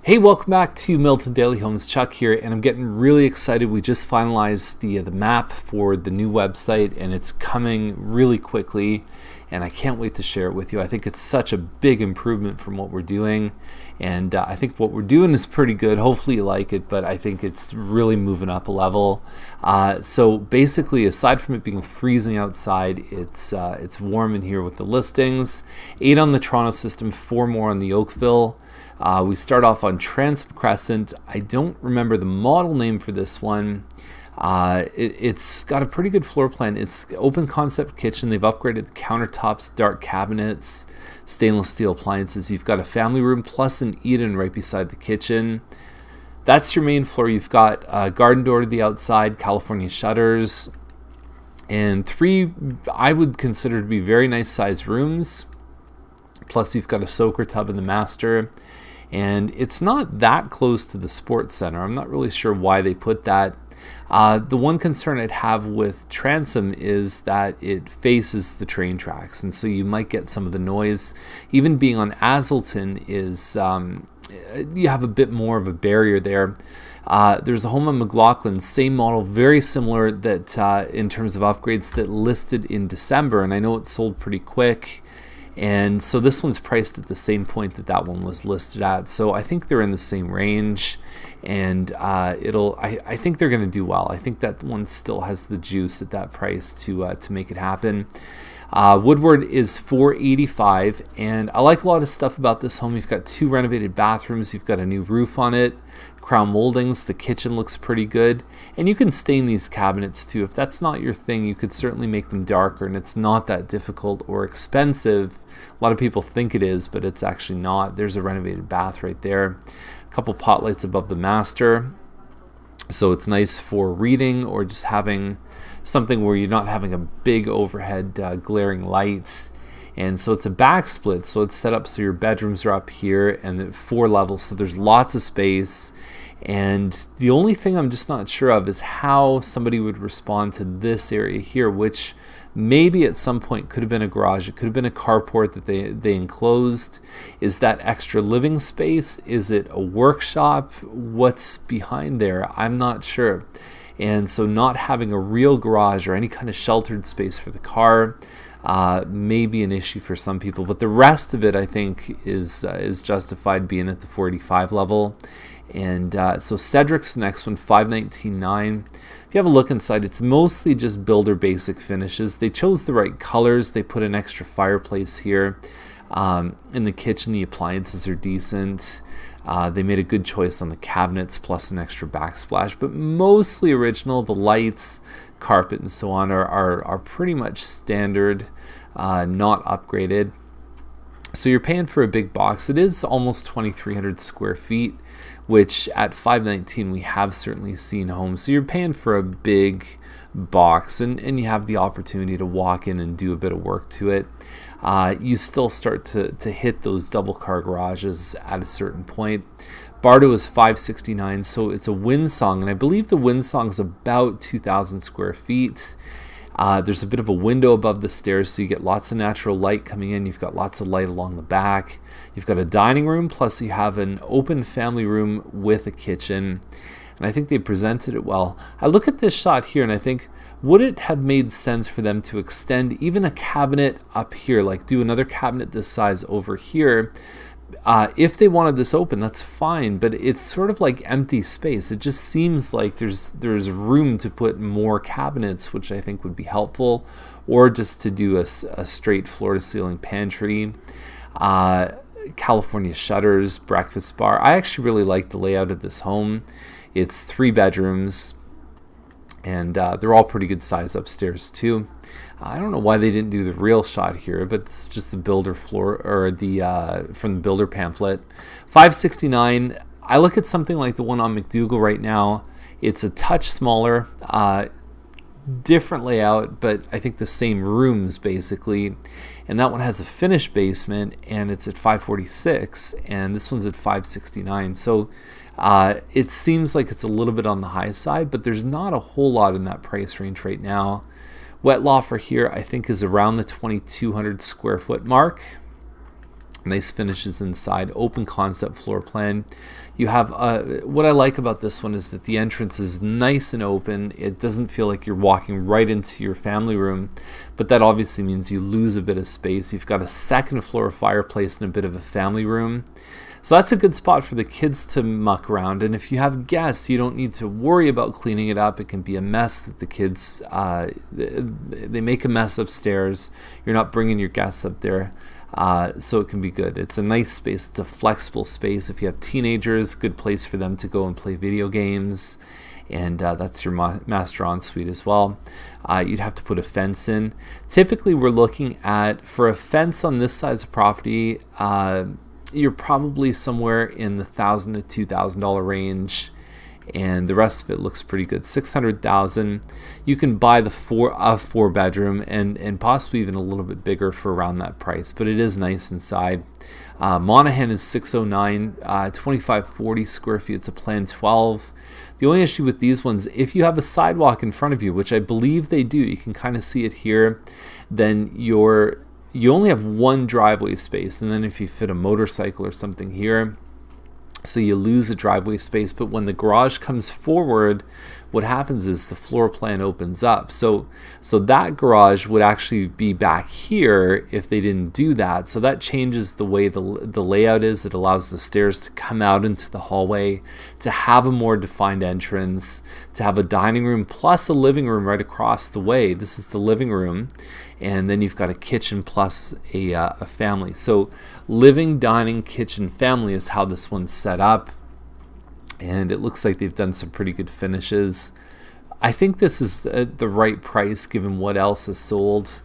Hey, welcome back to Milton Daily Homes. Chuck here, and I'm getting really excited. We just finalized the map for the new website, and it's coming really quickly, and I can't wait to share it with you. I think it's such a big improvement from what we're doing, and I think what we're doing is pretty good. Hopefully you like it, but I think it's really moving up a level. So basically, aside from it being freezing outside, it's warm in here with the listings. 8 on the Toronto system, 4 more on the Oakville. We start off on Crescent. I don't remember the model name for this one. It's got a pretty good floor plan. It's open concept kitchen. They've upgraded the countertops, dark cabinets, stainless steel appliances. You've got a family room plus an eat-in right beside the kitchen. That's your main floor. You've got a garden door to the outside, California shutters, and 3 I would consider to be very nice sized rooms. Plus you've got a soaker tub in the master. And it's not that close to the sports center. I'm not really sure why they put that. The one concern I'd have with Transom is that it faces the train tracks, and so you might get some of the noise. Even being on Azleton is, you have a bit more of a barrier there. There's a home on McLaughlin, same model, very similar that in terms of upgrades that listed in December, and I know it sold pretty quick. And so this one's priced at the same point that one was listed at. So I think they're in the same range, and I think they're going to do well. I think that one still has the juice at that price to make it happen. Woodward is $485, and I like a lot of stuff about this home. You've got 2 renovated bathrooms. You've got a new roof on it, crown moldings. The kitchen looks pretty good, and you can stain these cabinets too. If that's not your thing, you could certainly make them darker, and it's not that difficult or expensive. A lot of people think it is, but it's actually not. There's a renovated bath right there. A couple pot lights above the master, so it's nice for reading or just having something where you're not having a big overhead glaring light. And so it's a back split, so it's set up so your bedrooms are up here and at 4 levels, so there's lots of space. And the only thing I'm just not sure of is how somebody would respond to this area here, which maybe at some point could have been a garage. It could have been a carport that they enclosed. Is that extra living space? Is it a workshop? What's behind there? I'm not sure. And so not having a real garage or any kind of sheltered space for the car may be an issue for some people. But the rest of it, I think, is justified being at the 485 level. And so Cedric's the next one, $519.9. If you have a look inside, it's mostly just builder basic finishes. They chose the right colors. They put an extra fireplace here. In the kitchen, the appliances are decent. They made a good choice on the cabinets plus an extra backsplash, but mostly original. The lights, carpet, and so on are pretty much standard, not upgraded. So you're paying for a big box. It is almost 2,300 square feet, which at $519 we have certainly seen homes. So you're paying for a big box, and you have the opportunity to walk in and do a bit of work to it. You still start to hit those double car garages at a certain point. Bardo is $569, so it's a Windsong, and I believe the Windsong is about 2,000 square feet. There's a bit of a window above the stairs, so you get lots of natural light coming in. You've got lots of light along the back. You've got a dining room, plus you have an open family room with a kitchen, and I think they presented it well. I look at this shot here and I think, would it have made sense for them to extend even a cabinet up here, like do another cabinet this size over here? If they wanted this open, that's fine, but it's sort of like empty space. It just seems like there's room to put more cabinets, which I think would be helpful, or just to do a straight floor-to-ceiling pantry. California shutters, breakfast bar. I actually really like the layout of this home. It's 3 bedrooms, and they're all pretty good size upstairs too. I don't know why they didn't do the real shot here, but it's just the builder floor, or the from the builder pamphlet. $569. I look at something like the one on McDougall right now. It's a touch smaller, different layout, but I think the same rooms basically. And that one has a finished basement, and it's at $546, and this one's at $569. So it seems like it's a little bit on the high side, but there's not a whole lot in that price range right now. Wet Law for here, I think, is around the 2,200 square foot mark. Nice finishes inside, open concept floor plan. You have what I like about this one is that the entrance is nice and open. It doesn't feel like you're walking right into your family room, but that obviously means you lose a bit of space. You've got a second floor fireplace and a bit of a family room. So that's a good spot for the kids to muck around. And if you have guests, you don't need to worry about cleaning it up. It can be a mess that the kids, they make a mess upstairs. You're not bringing your guests up there. So it can be good. It's a nice space. It's a flexible space. If you have teenagers, good place for them to go and play video games. And that's your master ensuite as well. You'd have to put a fence in. Typically, we're looking at, for a fence on this size of property, you're probably somewhere in the $1,000 to $2,000 range, and the rest of it looks pretty good. $600,000. You can buy a 4-bedroom and possibly even a little bit bigger for around that price, but it is nice inside. Monahan is 609, 2540 square feet. It's a Plan 12. The only issue with these ones, if you have a sidewalk in front of you, which I believe they do, you can kind of see it here, then you only have one driveway space, and then if you fit a motorcycle or something here, so you lose a driveway space. But when the garage comes forward, what happens is the floor plan opens up. So that garage would actually be back here if they didn't do that. So that changes the way the layout is. It allows the stairs to come out into the hallway, to have a more defined entrance, to have a dining room plus a living room right across the way. This is the living room. And then you've got a kitchen plus a family. So living, dining, kitchen, family is how this one's set up. And it looks like they've done some pretty good finishes. I think this is the right price given what else is sold.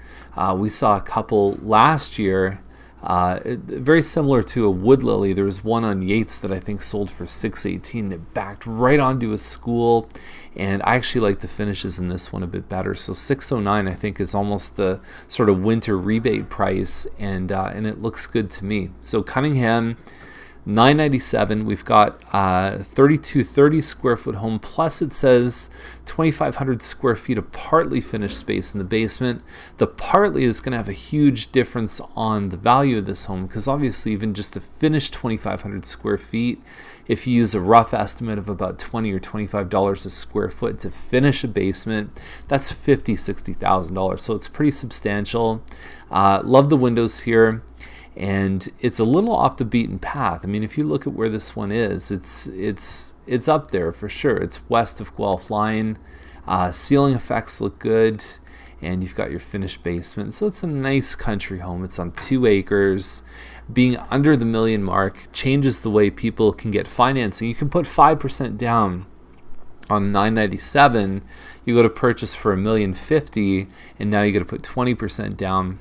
We saw a couple last year, very similar to a wood lily. There was one on Yates that I think sold for $618. It backed right onto a school, and I actually like the finishes in this one a bit better. So $609 I think is almost the sort of winter rebate price, and it looks good to me. So Cunningham, $997. We've got 3230 square foot home, plus it says 2,500 square feet of partly finished space in the basement. The partly is going to have a huge difference on the value of this home, because obviously even just to finish 2,500 square feet, if you use a rough estimate of about $20 or $25 a square foot to finish a basement, that's $50,000, $60,000. So it's pretty substantial. Love the windows here. And it's a little off the beaten path. I mean, if you look at where this one is, it's up there for sure. It's west of Guelph Line. Ceiling effects look good, and you've got your finished basement. So it's a nice country home. It's on 2 acres. Being under the $1 million mark changes the way people can get financing. You can put 5% down on $997. You go to purchase for $1,050,000, and now you got to put 20% down.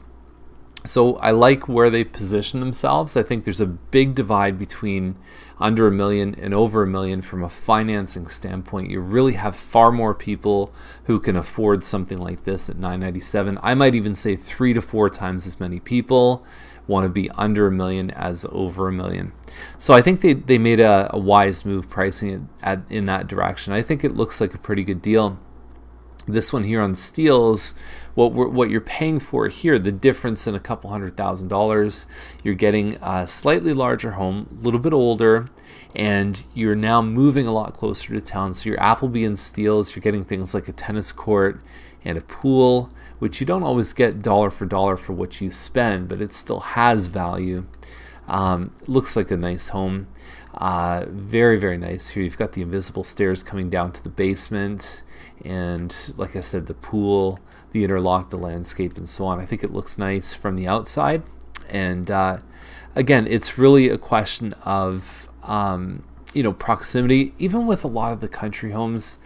So I like where they position themselves. I think there's a big divide between under $1 million and over $1 million from a financing standpoint. You really have far more people who can afford something like this at $997. I might even say 3 to 4 times as many people want to be under $1 million as over $1 million. So I think they made a wise move pricing it in that direction. I think it looks like a pretty good deal. This one here on Steels, what you're paying for here, the difference in a couple $100,000, you're getting a slightly larger home, a little bit older, and you're now moving a lot closer to town. So your Appleby and Steels, you're getting things like a tennis court and a pool, which you don't always get dollar for dollar for what you spend, but it still has value. Looks like a nice home. Very, very nice. Here you've got the invisible stairs coming down to the basement, and like I said, the pool, the interlock, the landscape, and so on. I think it looks nice from the outside. And again, it's really a question of proximity. Even with a lot of the country homes,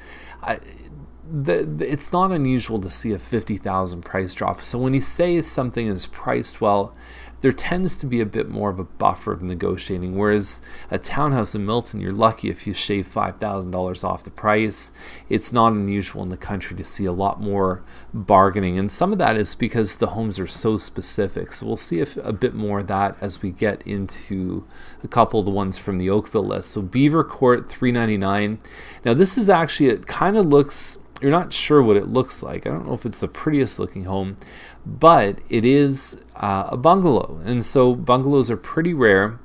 it's not unusual to see a $50,000 price drop. So when you say something is priced well, there tends to be a bit more of a buffer of negotiating, whereas a townhouse in Milton, you're lucky if you shave $5,000 off the price. It's not unusual in the country to see a lot more bargaining, and some of that is because the homes are so specific. So we'll see a bit more of that as we get into a couple of the ones from the Oakville list. So Beaver Court, $399. Now this is actually, it kind of looks you're not sure what it looks like. I don't know if it's the prettiest looking home, but it is a bungalow. And so bungalows are pretty rare.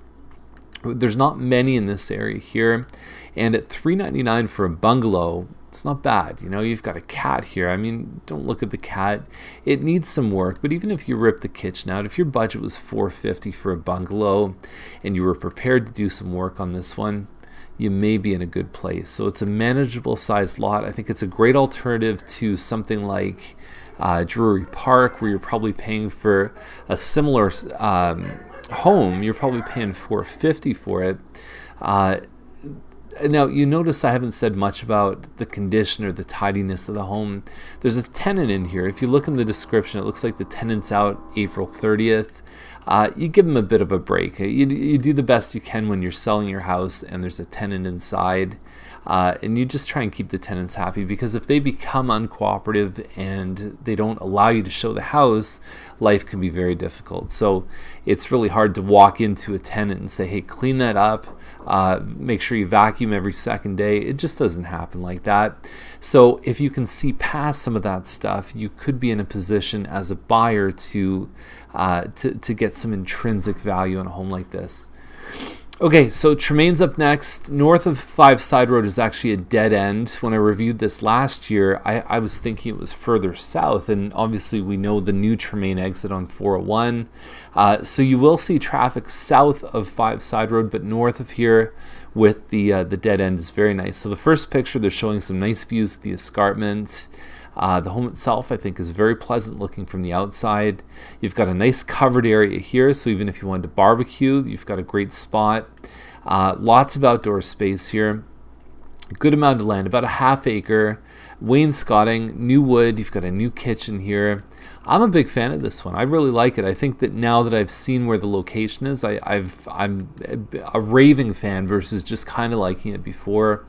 There's not many in this area here. And at $399 for a bungalow, it's not bad. You know, you've got a cat here. I mean, don't look at the cat. It needs some work, but even if you rip the kitchen out, if your budget was $450 for a bungalow and you were prepared to do some work on this one, you may be in a good place. So it's a manageable sized lot. I think it's a great alternative to something like Drury Park, where you're probably paying for a similar home. You're probably paying $450 for it. Now, you notice I haven't said much about the condition or the tidiness of the home. There's a tenant in here. If you look in the description, it looks like the tenant's out April 30th. You give them a bit of a break. You do the best you can when you're selling your house and there's a tenant inside. And you just try and keep the tenants happy, because if they become uncooperative and they don't allow you to show the house, life can be very difficult. So it's really hard to walk into a tenant and say, hey, clean that up, make sure you vacuum every second day. It just doesn't happen like that. So if you can see past some of that stuff, you could be in a position as a buyer to get some intrinsic value on a home like this. Okay, so Tremaine's up next. North of 5 Side Road is actually a dead end. When I reviewed this last year, I was thinking it was further south, and obviously we know the new Tremaine exit on 401. So you will see traffic south of 5 Side Road, but north of here with the dead end is very nice. So the first picture, they're showing some nice views of the escarpment. The home itself, I think, is very pleasant looking from the outside. You've got a nice covered area here, so even if you wanted to barbecue, you've got a great spot. Lots of outdoor space here. Good amount of land, about a half acre. Wainscoting, new wood. You've got a new kitchen here. I'm a big fan of this one. I really like it. I think that now that I've seen where the location is, I'm a raving fan versus just kind of liking it before.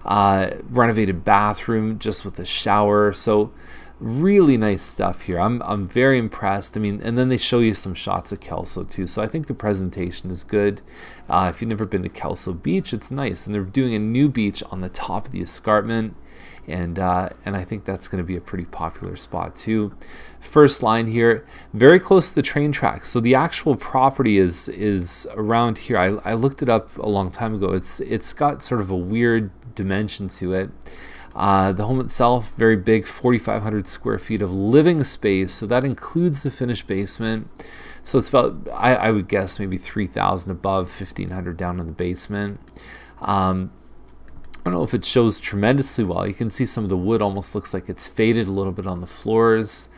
Renovated bathroom just with a shower. So really nice stuff here. I'm very impressed. I mean, and then they show you some shots of Kelso too. So I think the presentation is good. If you've never been to Kelso Beach, it's nice. And they're doing a new beach on the top of the escarpment. And I think that's going to be a pretty popular spot too. First line here, very close to the train tracks. So the actual property is around here. I looked it up a long time ago. It's got sort of a weird dimension to it. The home itself, very big, 4,500 square feet of living space. So that includes the finished basement. So it's about, I would guess, maybe 3,000 above, 1,500 down in the basement. I don't know if it shows tremendously well. You can see some of the wood almost looks like it's faded a little bit on the floors.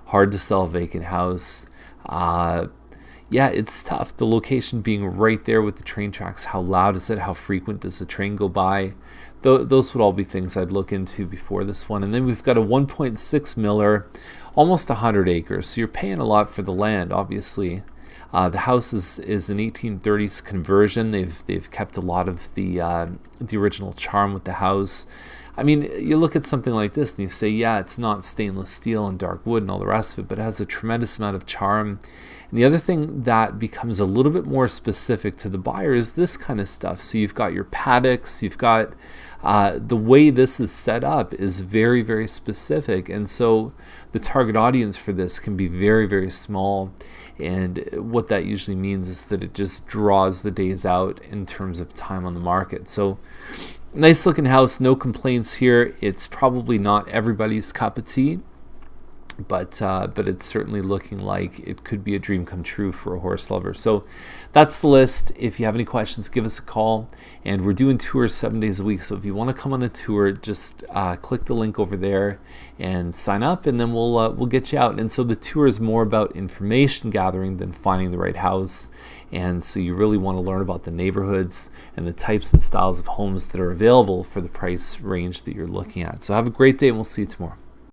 Hard to sell a vacant house. Yeah, it's tough. The location being right there with the train tracks. How loud is it? How frequent does the train go by? Those would all be things I'd look into before this one. And then we've got a 1.6 miller, almost 100 acres. So you're paying a lot for the land, obviously. The house is an 1830s conversion. They've kept a lot of the original charm with the house. I mean, you look at something like this and you say, yeah, it's not stainless steel and dark wood and all the rest of it, but it has a tremendous amount of charm. And the other thing that becomes a little bit more specific to the buyer is this kind of stuff. So you've got your paddocks, you've got the way this is set up is very, very specific. And so the target audience for this can be very, very small. And what that usually means is that it just draws the days out in terms of time on the market. So nice looking house, no complaints here. It's probably not everybody's cup of tea, but it's certainly looking like it could be a dream come true for a horse lover. So that's the list. If you have any questions, give us a call. And we're doing tours 7 days a week. So if you want to come on a tour, just click the link over there and sign up, and then we'll get you out. And so the tour is more about information gathering than finding the right house. And so you really want to learn about the neighborhoods and the types and styles of homes that are available for the price range that you're looking at. So have a great day, and we'll see you tomorrow.